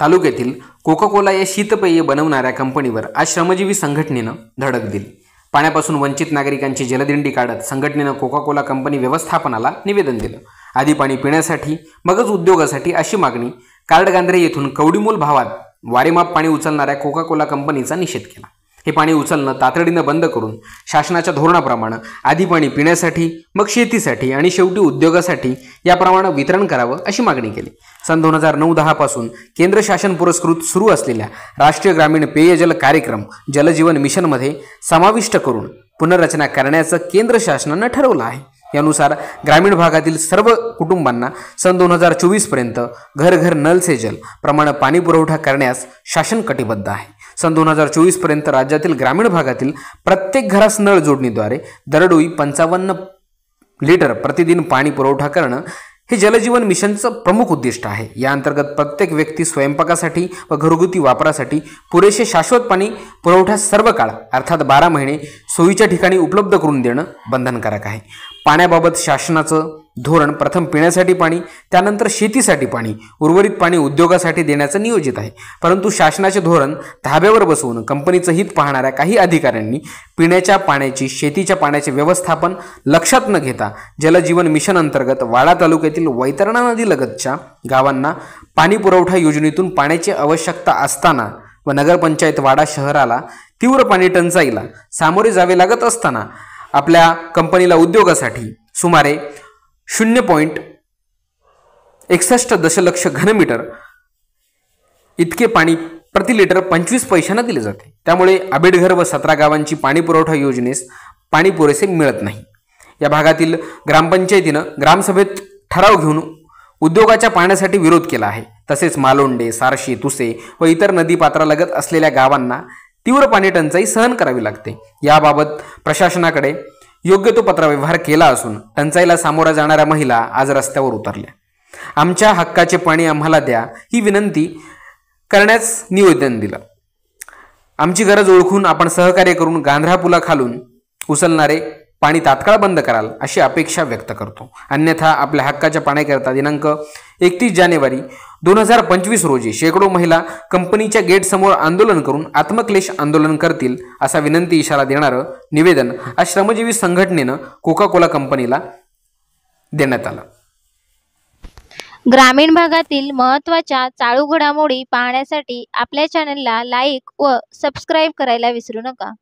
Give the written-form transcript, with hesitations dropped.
तालुक्यातील Coca Cola या शीतपेय बनवणाऱ्या कंपनीवर आज श्रमजीवी संघटनेनं धडक दिली। पाण्यापासून वंचित नागरिकांची जलदिंडी काढत संघटनेनं कोका कोला कंपनी व्यवस्थापनाला निवेदन दिलं। आधी पाणी पिण्यासाठी मगच उद्योगासाठी अशी मागणी कार्डगांधरे येथून कवडीमोल भावात वारेमाप पाणी उचलणाऱ्या कोका कोला कंपनीचा निषेध केला। हे पाणी उचलणं तातडीनं बंद करून शासनाच्या धोरणाप्रमाणे आधी पाणी पिण्यासाठी मग शेतीसाठी आणि शेवटी उद्योगासाठी याप्रमाणे वितरण करावं अशी मागणी केली। सन 2009-10 पासून केंद्र शासन पुरस्कृत सुरू असलेल्या राष्ट्रीय ग्रामीण पेयजल कार्यक्रम जलजीवन मिशनमध्ये समाविष्ट करून पुनर्रचना करण्याचं केंद्र शासनानं ठरवलं आहे। यानुसार ग्रामीण भागातील सर्व कुटुंबांना सन 2024 पर्यंत घर घर नल से जल प्रमाणे पाणी पुरवठा करण्यास शासन कटिबद्ध आहे। सन 2024 पर्यंत राज्यातील ग्रामीण भागातील प्रत्येक घरास नळ जोडणीद्वारे दरडोई 55 लिटर प्रतिदिन पाणी पुरवठा करणं हे जलजीवन मिशनचं प्रमुख उद्दिष्ट आहे। या अंतर्गत प्रत्येक व्यक्ती स्वयंपाकासाठी व घरगुती वापरासाठी पुरेसे शाश्वत पाणी पुरवठा सर्व काळ अर्थात 12 महिने सोयीच्या ठिकाणी उपलब्ध करून देणं बंधनकारक आहे। पाण्याबाबत शासनाचं धोरण प्रथम पिण्यासाठी पाणी, त्यानंतर शेतीसाठी पाणी, उर्वरित पाणी उद्योगासाठी देण्याचं नियोजित आहे। परंतु शासनाचे धोरण धाब्यावर बसवून कंपनीचं हित पाहणाऱ्या काही अधिकाऱ्यांनी पिण्याच्या पाण्याची शेतीच्या पाण्याचे व्यवस्थापन लक्षात न घेता जलजीवन मिशन अंतर्गत वाडा तालुक्यातील वैतरणा नदी लगतच्या गावांना पाणी पुरवठा योजनेतून पाण्याची आवश्यकता असताना व नगरपंचायत वाडा शहराला तीव्र पाणी टंचाईला सामोरे जावे लागत असताना आपल्या कंपनीला उद्योगासाठी सुमारे 0.61 दशलक्ष घनमीटर इतके पाणी प्रति लिटर 25 पैशांना दिले जाते। त्यामुळे आबेडघर व 17 गावांची पाणी पुरवठा योजनेस पाणी पुरेसे मिळत नाही। या भागातील ग्रामपंचायतीनं ग्रामसभेत ठराव घेऊन उद्योगाच्या पाण्यासाठी विरोध केला आहे। तसेच मालोंडे, सारशी, तुसे व इतर नदी पात्रालगत असलेल्या गावांना तीव्र पाणी टंचाई सहन करावी लागते। याबाबत प्रशासनाकडे योग्य तो पत्रव्यवहार केला असून टंचाईला सामोरा जाणाऱ्या महिला आज रस्त्यावर उतरल्या। आमच्या हक्काचे पाणी आम्हाला द्या ही विनंती करण्यास निवेदन दिलं। आमची गरज ओळखून आपण सहकार्य करून गांधरा पुलाखालून उचलणारे पाणी तात्काळ बंद कराल अशी अपेक्षा व्यक्त करतो। अन्यथा आपल्या हक्काच्या पाण्याकरता दिनांक 31 जानेवारी 2025 रोजी शेकडो महिला कंपनीच्या गेट समोर आंदोलन करून आत्मक्लेश आंदोलन करतील असा विनंती इशारा देणारं निवेदन आज श्रमजीवी संघटनेनं कोका कोला कंपनीला देण्यात आलं। ग्रामीण भागातील महत्त्वाच्या चालू घडामोडी पाहण्यासाठी आपल्या चॅनलला लाईक व सबस्क्राईब करायला विसरू नका।